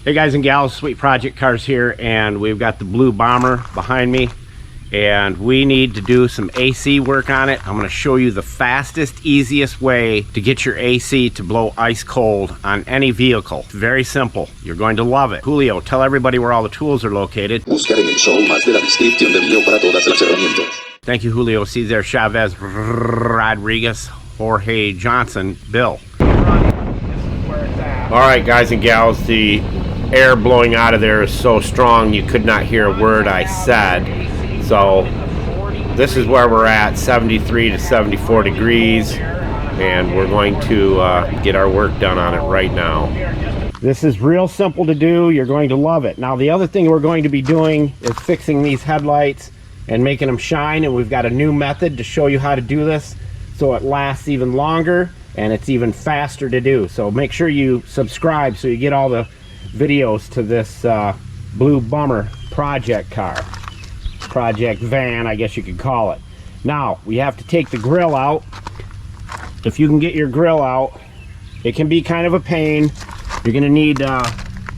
Hey guys and gals, Sweet Project Cars here, and we've got the blue bomber behind me, and we need to do some AC work on it. I'm going to show you the fastest, easiest way to get your AC to blow ice cold on any vehicle. It's very simple. You're going to love it. Julio, tell everybody where all the tools are located. Buscar en el show más de la descripción del video para todas las herramientas. Thank you, Julio. Cesar Chavez Rodriguez, Jorge Johnson, Bill. All right, guys and gals, the air blowing out of there is so strong you could not hear a word I said. So this is where we're at, 73 to 74 degrees, and we're going to get our work done on it right now. This is real simple to do. You're going to love it. Now the other thing we're going to be doing is fixing these headlights and making them shine, and we've got a new method to show you how to do this so it lasts even longer and it's even faster to do. So make sure you subscribe so you get all the videos to this blue bummer project car, project van, I guess you could call it. Now we have to take the grill out. If you can get your grill out, it can be kind of a pain. You're going to need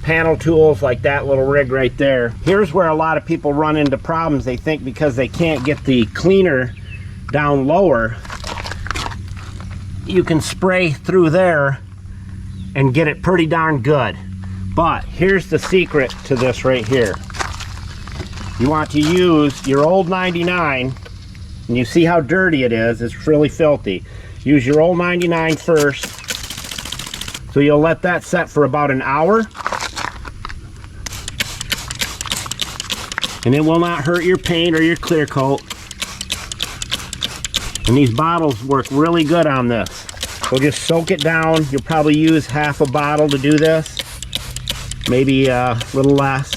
panel tools like that little rig right there. Here's where a lot of people run into problems. They think because they can't get the cleaner down lower, you can spray through there and get it pretty darn good. But here's the secret to this right here. You want to use your old 99, and you see how dirty it is. It's really filthy. Use your old 99 first. So you'll let that set for about an hour. And it will not hurt your paint or your clear coat. And these bottles work really good on this. We'll just soak it down. You'll probably use half a bottle to do this. Maybe a little less.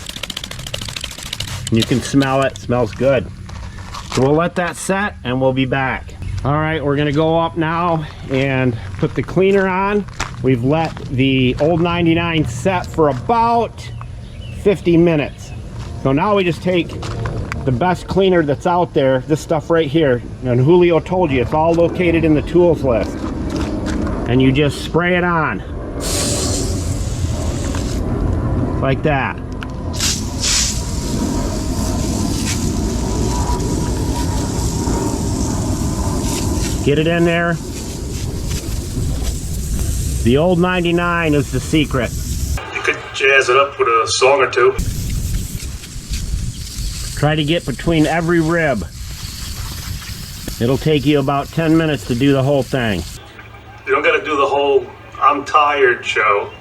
And you can smell it. It smells good. So we'll let that set and we'll be back. All right, we're gonna go up now and put the cleaner on. We've let the old 99 set for about 50 minutes. So now we just take the best cleaner that's out there, this stuff right here, and Julio told you it's all located in the tools list, and you just spray it on like that. Get it in there. The old 99 is the secret. You could jazz it up with a song or two. Try to get between every rib. It'll take you about 10 minutes to do the whole thing. You don't gotta do the whole I'm tired show.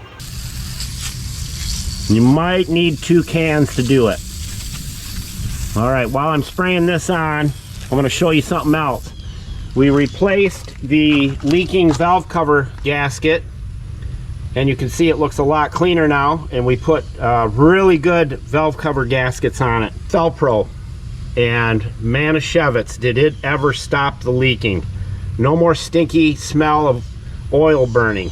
You might need 2 cans to do it. All right, while I'm spraying this on, I'm gonna show you something else. We replaced the leaking valve cover gasket, and you can see it looks a lot cleaner now, and we put really good valve cover gaskets on it. Felpro, and Manischewitz, did it ever stop the leaking. No more stinky smell of oil burning.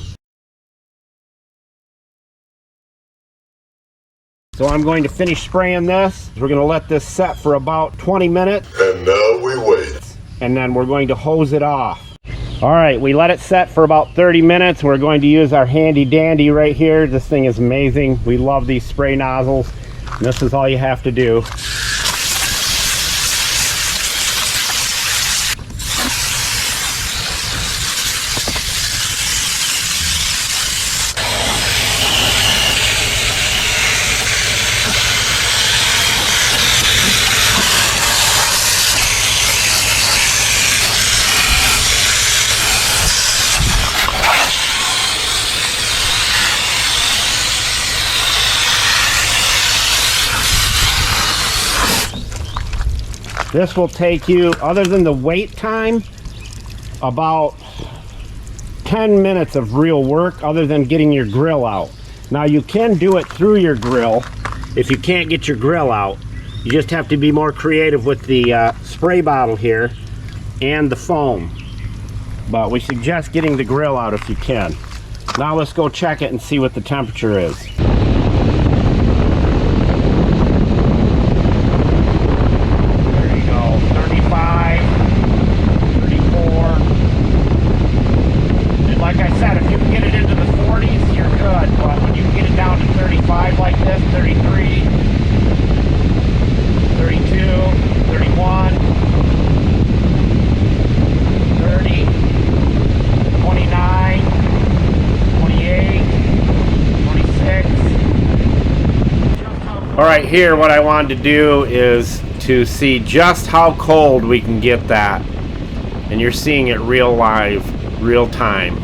So I'm going to finish spraying this. We're going to let this set for about 20 minutes. And now we wait. And then we're going to hose it off. All right, we let it set for about 30 minutes. We're going to use our handy dandy right here. This thing is amazing. We love these spray nozzles. And this is all you have to do. This will take you, other than the wait time, about 10 minutes of real work, other than getting your grill out. Now you can do it through your grill if you can't get your grill out. You just have to be more creative with the spray bottle here and the foam. But we suggest getting the grill out if you can. Now let's go check it and see what the temperature is. Like I said, if you can get it into the 40s, you're good. But when you get it down to 35 like right here, what I wanted to do is to see just how cold we can get that. And you're seeing it real live, real time.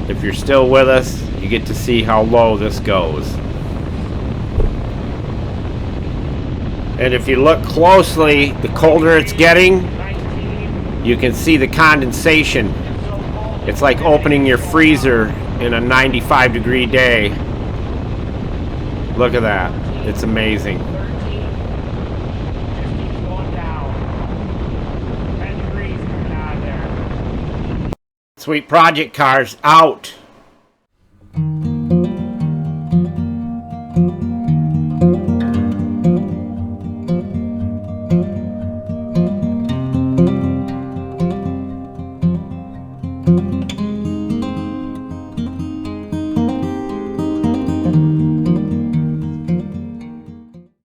If you're still with us, you get to see how low this goes. And if you look closely, the colder it's getting, you can see the condensation. It's like opening your freezer in a 95-degree day. Look at that. It's amazing. Sweet project cars out.